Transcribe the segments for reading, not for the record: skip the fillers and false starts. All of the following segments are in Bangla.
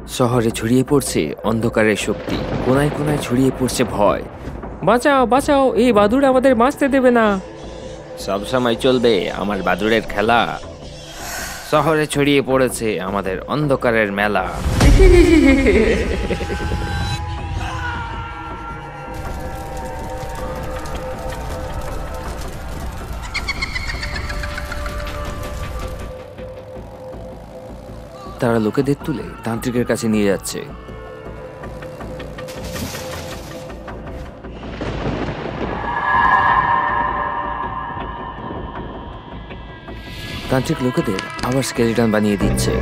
শহরে ছড়িয়ে পড়ছে অন্ধকারের শক্তি, কোনায় কোনায় ছড়িয়ে পড়ছে ভয়। বাঁচাও বাঁচাও, এই বাদুড় আমাদের বাঁচতে দেবে না। সব সময় চলবে আমার বাদুড়ের খেলা। শহরে ছড়িয়ে পড়েছে আমাদের অন্ধকারের মেলা। তারা লোকেদের তুলে তান্ত্রিকের কাছে নিয়ে যাচ্ছে। তান্ত্রিক লোকেদের আবার স্কেলিটন বানিয়ে দিচ্ছে।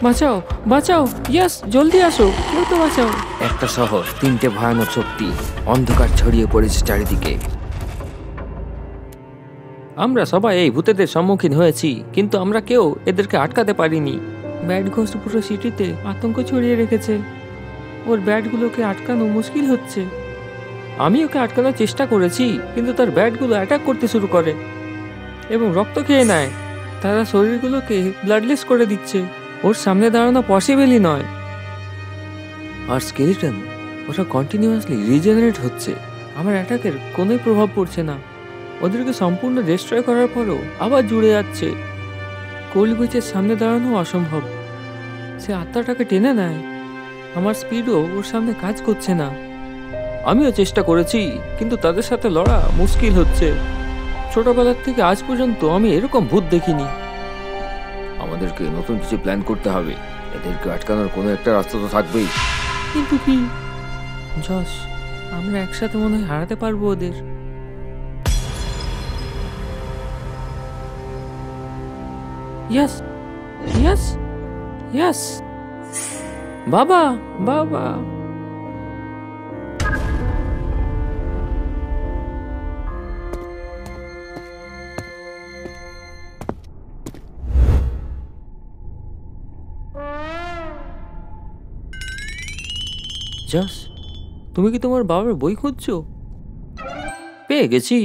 বাঁচাও বাঁচাও, ইয়েস, জলদি আসো, কেউ তো বাঁচাও। একটা শহর, তিনটে ভয়ানক শক্তি, অন্ধকার ছড়িয়ে পড়েছে চারিদিকে। আমরা সবাই এই ভূতেদের সম্মুখীন হয়েছি, কিন্তু আমরা কেউ এদেরকে আটকাতে পারিনি। ব্যাড ঘোস্ট পুরো সিটিতে আতঙ্ক ছড়িয়ে রেখেছে। ওর ব্যাটগুলোকে আটকানো মুশকিল হচ্ছে। আমি ওকে আটকানোর চেষ্টা করেছি, কিন্তু তার ব্যাটগুলো অ্যাটাক করতে শুরু করে এবং রক্ত খেয়ে নেয়। তারা শরীরগুলোকে ব্লাডলেস করে দিচ্ছে। ওর সামনে দাঁড়ানো পসিবলই নয়। আর স্কেলিটন, ওরা কন্টিনিউয়াসলি রিজেনারেট হচ্ছে। আমার অ্যাটাকের কোনোই প্রভাব পড়ছে না। ওদেরকে সম্পূর্ণ ডিস্ট্রয় করার পরও আবার জুড়ে যাচ্ছে। কোল্ড উইচের সামনে দাঁড়ানো অসম্ভব। সে আত্মাটাকে টেনে নেয়। আমার স্পিডও ওর সামনে কাজ করছে না। আমিও চেষ্টা করেছি, কিন্তু তাদের সাথে লড়া মুশকিল হচ্ছে। ছোটবেলার থেকে আজ পর্যন্ত আমি এরকম ভূত দেখিনি। আমাদেরকে নতুন কিছু প্ল্যান করতে হবে। এদেরকে আটকানোর কোনো একটা রাস্তা তো থাকবেই। কিন্তু কি যশ, আমরা একসাথে মনে হয় হারাতে পারবো ওদের। ইয়েস ইয়েস ইয়েস, বাবা বাবা। জস, তুমি কি তোমার বাবার বই খুঁজছো? পেয়ে গেছি।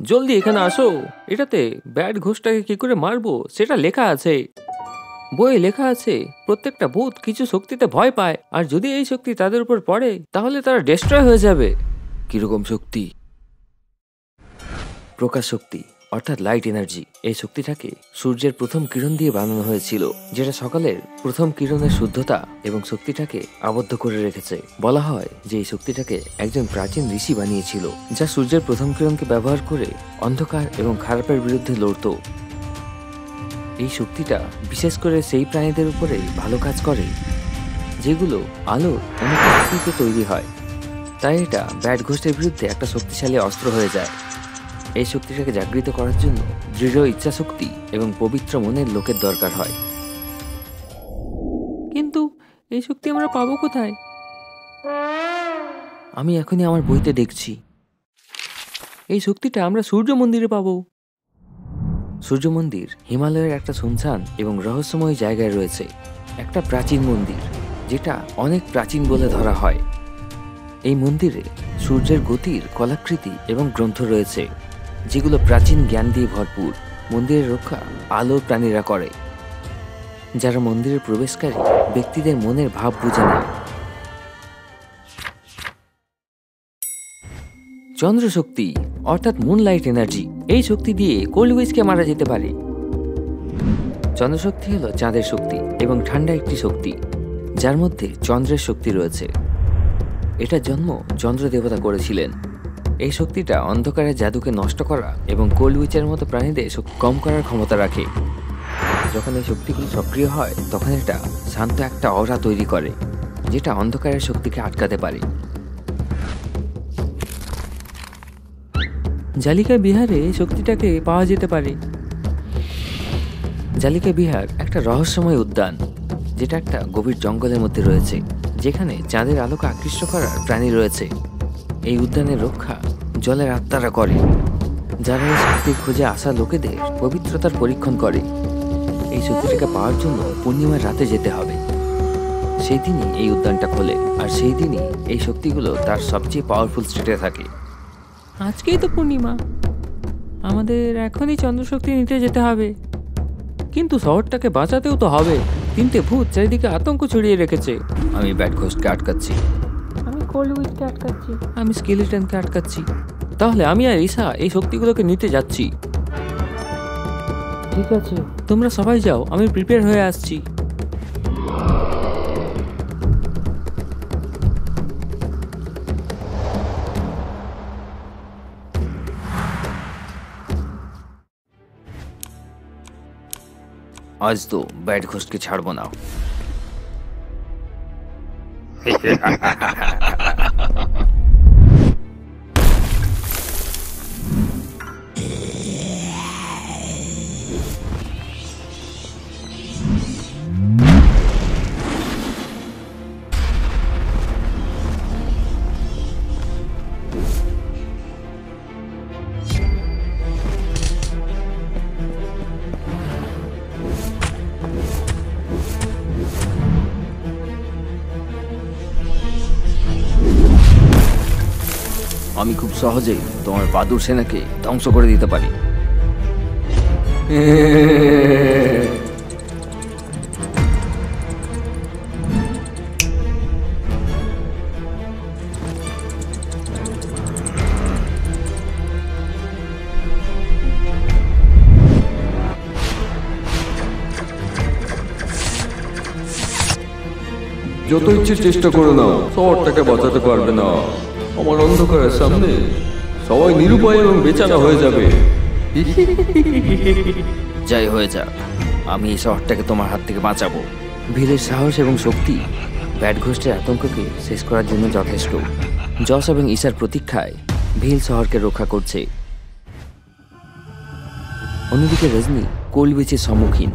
জলদি এখানে আসো। এটাতে ব্যাড ঘোষটাকে কি করে মারবো সেটা লেখা আছে। বইয়ে লেখা আছে প্রত্যেকটা ভূত কিছু শক্তিতে ভয় পায়, আর যদি এই শক্তি তাদের উপর পড়ে তাহলে তারা ডিস্ট্রয় হয়ে যাবে। কিরকম শক্তি? প্রকাশ শক্তি, অর্থাৎ লাইট এনার্জি। এই শক্তিটাকে সূর্যের প্রথম কিরণ দিয়ে বানানো হয়েছিল, যেটা সকালের প্রথম কিরণের শুদ্ধতা এবং শক্তিটাকে আবদ্ধ করে রেখেছে। বলা হয় যে এই শক্তিটাকে একজন প্রাচীন ঋষি বানিয়েছিল, যা সূর্যের প্রথম কিরণকে ব্যবহার করে অন্ধকার এবং খারাপের বিরুদ্ধে লড়ত। এই শক্তিটা বিশেষ করে সেই প্রাণীদের উপরে ভালো কাজ করে যেগুলো আলোর অনুপস্থিতিতে তৈরি হয়। তাই এটা ব্যাড ঘোস্টের বিরুদ্ধে একটা শক্তিশালী অস্ত্র হয়ে যায়। এই শক্তিটাকে জাগৃত করার জন্য দৃঢ় ইচ্ছা শক্তি এবং পবিত্র মনের লোকের দরকার হয়। কিন্তু এই শক্তি আমরা পাবো কোথায়? আমি এখনই আমার বইতে দেখছি। এই শক্তিটা আমরা সূর্য মন্দিরে পাবো। সূর্য মন্দির হিমালয়ের একটা শুনশান এবং রহস্যময় জায়গায় রয়েছে। একটা প্রাচীন মন্দির, যেটা অনেক প্রাচীন বলে ধরা হয়। এই মন্দিরে সূর্যের গতির কলাকৃতি এবং গ্রন্থ রয়েছে, যেগুলো প্রাচীন জ্ঞান দিয়ে ভরপুর। মন্দিরের রক্ষা আলো প্রাণীরা করে, যারা মন্দিরের প্রবেশকারী ব্যক্তিদের মনের ভাব বুঝে নেয়। চন্দ্রশক্তি, অর্থাৎ মুনলাইট এনার্জি। এই শক্তি দিয়ে কোল্ড উইচকে মারা যেতে পারে। চন্দ্রশক্তি হলো চাঁদের শক্তি এবং ঠান্ডা একটি শক্তি, যার মধ্যে চন্দ্রের শক্তি রয়েছে। এটার জন্ম চন্দ্র দেবতা করেছিলেন। এই শক্তিটা অন্ধকারের জাদুকে নষ্ট করা এবং কোল্ড উইচের মতো প্রাণীদের কম করার ক্ষমতা রাখে। যখন এই শক্তিগুলি সক্রিয় হয়, তখন এটা শান্ত একটা অরা তৈরি করে, যেটা অন্ধকারের শক্তিকে আটকাতে পারে। জালিকা বিহারে শক্তিটাকে পাওয়া যেতে পারে। জালিকা বিহার একটা রহস্যময় উদ্যান, যেটা একটা গভীর জঙ্গলের মধ্যে রয়েছে, যেখানে চাঁদের আলোকে আকৃষ্ট করার প্রাণী রয়েছে। এই উদ্যানের রক্ষা জলের আত্মারা করে, যারা এই শক্তির খোঁজে আসা লোকেদের পবিত্রতার পরীক্ষণ করে। এই শক্তিটাকে পাওয়ার জন্য পূর্ণিমার রাতে যেতে হবে। সেই দিনই এই উদ্যানটা খোলে, আর সেই দিনই এই শক্তিগুলো তার সবচেয়ে পাওয়ারফুল স্টেটে থাকে। আজকেই তো পূর্ণিমা, আমাদের এখনই চন্দ্রশক্তি নিতে যেতে হবে। কিন্তু শহরটাকে বাঁচাতেও তো হবে। 3টে ভূত চারিদিকে আতঙ্ক ছড়িয়ে রেখেছে। আমি ব্যাড ঘোস্টকে আটকাচ্ছি, আমি কোল্ড উইচকে আটকাচ্ছি, আমি স্কেলিটনকে আটকাচ্ছি। তাহলে আমি আর ঈশা এই শক্তিগুলোকে নিতে যাচ্ছি। ঠিক আছে, তোমরা সবাই যাও, আমি প্রিপেয়ার হয়ে আসছি। আজ তো ব্যাড ঘোস্টকে ছাড়বো না। আমি খুব সহজেই তোমার বাদুর সেনাকে ধ্বংস করে দিতে পারি। যত ইচ্ছে চেষ্টা করে নাও, শহরটাকে বাঁচাতে পারবে না। আমার অন্ধকারের সামনে সবাই নিরুপায় এবং বেচারা হয়ে যাবে। যাই হয়ে যাক, আমি এই শহরটাকে তোমার হাত থেকে বাঁচাবো। ভিলের সাহস এবং শক্তি ব্যাড ঘোস্টের আতঙ্ককে শেষ করার জন্য যথেষ্ট। যশ এবং ঈশার প্রতীক্ষায় ভিল শহরকে রক্ষা করছে। অন্যদিকে রজনী কোল্ড উইচের সম্মুখীন।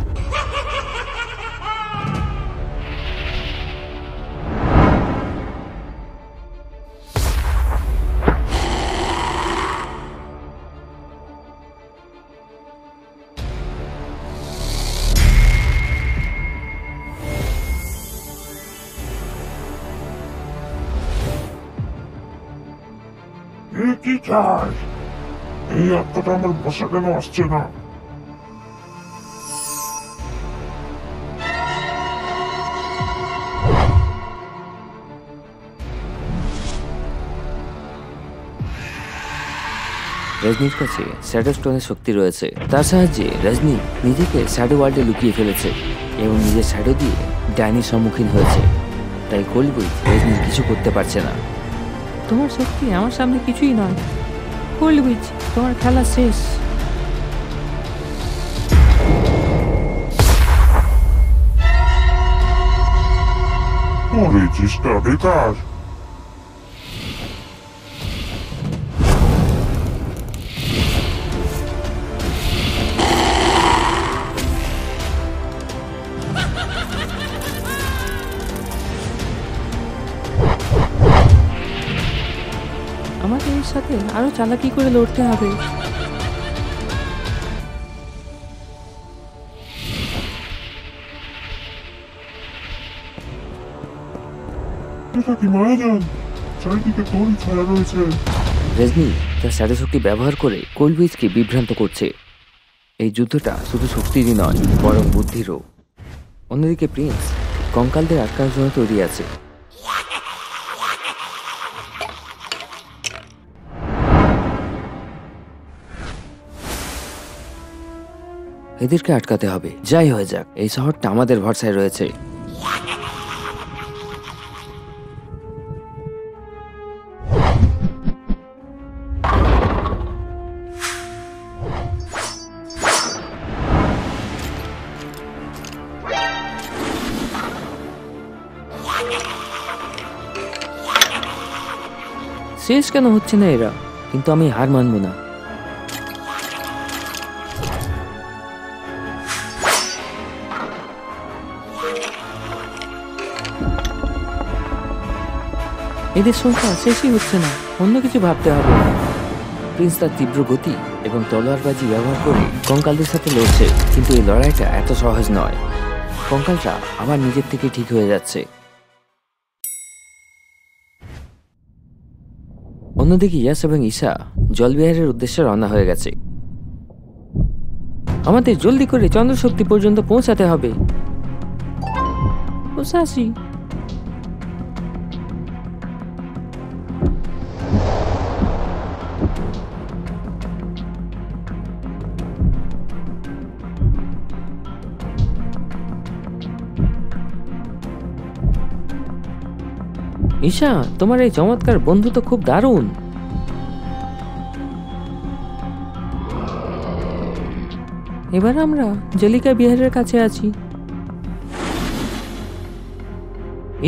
কি চাই? এই আত্মাটা আমার বসা কেন আসছে না? রজনীর কাছে শ্যাডো স্টোনের শক্তি রয়েছে। তার সাহায্যে রজনী নিজেকে শ্যাডো ওয়ার্ল্ডে লুকিয়ে ফেলেছে এবং নিজের শ্যাডো দিয়ে ডাইনির সম্মুখীন হয়েছে। তাই কোল্ড উইচ রজনী কিছু করতে পারছে না। তোমার শক্তি আমার সামনে কিছুই নয়। কোল্ড উইচ, তোমার খেলা শেষ। তোর এই চেষ্টা বেকার। আমাকে এর সাথে আরো চালাকি করে লড়তে হবে। এটা কি মায়াজান? চারিদিকে তোরই ছায়া রয়েছে। রজনী তার শ্যাডো শক্তি ব্যবহার করে কোল্ড উইচকে বিভ্রান্ত করছে। এই যুদ্ধটা শুধু শক্তিরই নয়, বরং বুদ্ধিরও। অন্যদিকে প্রিন্স কঙ্কালদের আটকানোর জন্য তৈরি আছে। এদেরকে আটকাতে হবে, যাই হয়ে যাক। এই শহরটা আমাদের ভরসায় রয়েছে। শেষ কেন হচ্ছে না এরা? কিন্তু আমি হার মানব না। এদের সংখ্যা শেষই হচ্ছে না, অন্য কিছু ভাবতে হবে। প্রিন্স তার তীব্র গতি এবং তলোয়ারবাজি ব্যবহার করে কঙ্কালদের সাথে লড়ছে, কিন্তু এই লড়াইটা এত সহজ নয়। কঙ্কালটা আবার নিজের থেকে ঠিক হয়ে যাচ্ছে। অন্যদিকে ইয়াস এবং ঈশা জলবিহারের উদ্দেশ্যে রওনা হয়ে গেছে। আমাদের জলদি করে চন্দ্রশক্তি পর্যন্ত পৌঁছাতে হবে। মুসাশি, ঈশা, তোমার এই চমৎকার বন্ধু তো খুব দারুণ। এবার আমরা জলিকা বিহারের কাছে আছি।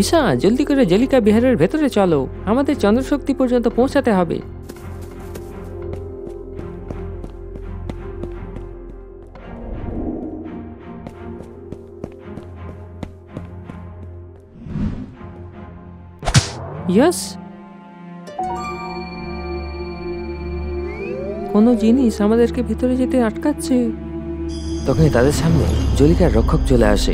ঈশা, জলদি করে জলিকা বিহারের ভেতরে চলো, আমাদের চন্দ্রশক্তি পর্যন্ত পৌঁছাতে হবে। ইয়েস, কোনো জিনিস আমাদেরকে ভেতরে যেতে আটকাচ্ছে। তখনই তাদের সামনে জলিকার রক্ষক চলে আসে।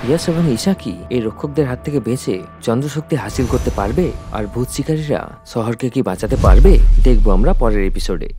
ইয়াস এবং ঈশা কি এই রক্ষকদের হাত থেকে বেঁচে চন্দ্রশক্তি হাসিল করতে পারবে? আর ভূত শিকারীরা শহরকে কি বাঁচাতে পারবে? দেখবো আমরা পরের এপিসোডে।